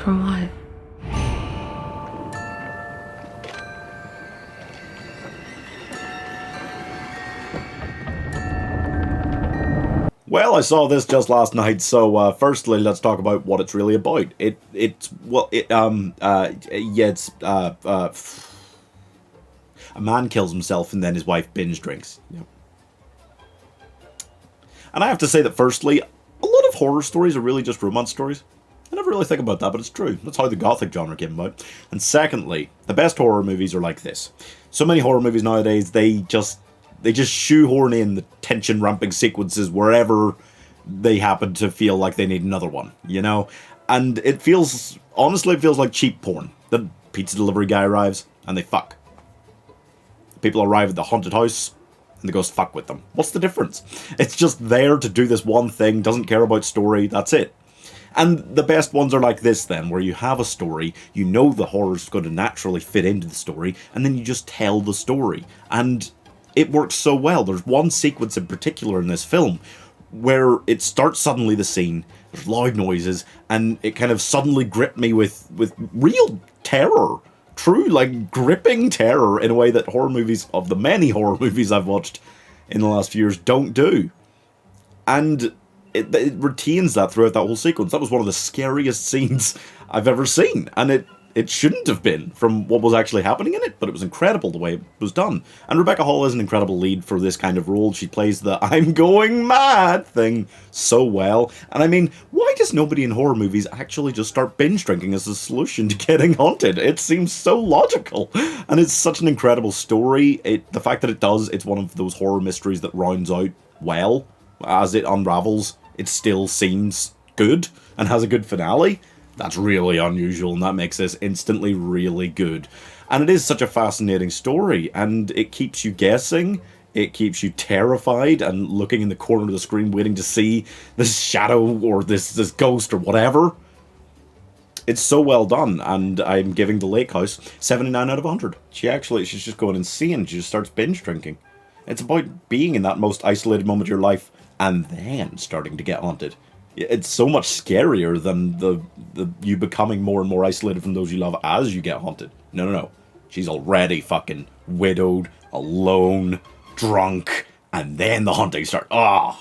For what? Well, I saw this just last night, so firstly, let's talk about what it's really about. It's a man kills himself and then his wife binge drinks. Yep. And I have to say that firstly, a lot of horror stories are really just romance stories. I never really think about that, but it's true. That's how the gothic genre came about. And secondly, the best horror movies are like this. So many horror movies nowadays, they just shoehorn in the tension ramping sequences wherever they happen to feel like they need another one, you know? And honestly, it feels like cheap porn. The pizza delivery guy arrives and they fuck. People arrive at the haunted house and the ghost fuck with them. What's the difference? It's just there to do this one thing, doesn't care about story, that's it. And the best ones are like this then, where you have a story, you know the horror's going to naturally fit into the story, and then you just tell the story. And it works so well. There's one sequence in particular in this film where it starts suddenly the scene, there's loud noises, and it kind of suddenly gripped me with real terror. True, like, gripping terror in a way that horror movies, of the many horror movies I've watched in the last few years, don't do. And it retains that throughout that whole sequence. That was one of the scariest scenes I've ever seen, and it shouldn't have been from what was actually happening in it, but it was incredible the way it was done. And Rebecca Hall is an incredible lead for this kind of role. She plays the "I'm going mad" thing so well. And I mean, why does nobody in horror movies actually just start binge drinking as a solution to getting haunted? It seems so logical. And it's such an incredible story. The fact that it's one of those horror mysteries that rounds out well. As it unravels, it still seems good and has a good finale. That's really unusual, and that makes this instantly really good. And it is such a fascinating story, and it keeps you guessing, it keeps you terrified, and looking in the corner of the screen waiting to see this shadow, or this ghost, or whatever. It's so well done, and I'm giving The Lake House 79 out of 100. She's just going insane, she just starts binge drinking. It's about being in that most isolated moment of your life, and then starting to get haunted. It's so much scarier than the you becoming more and more isolated from those you love as you get haunted. No. She's already fucking widowed, alone, drunk, and then the haunting starts. Ah,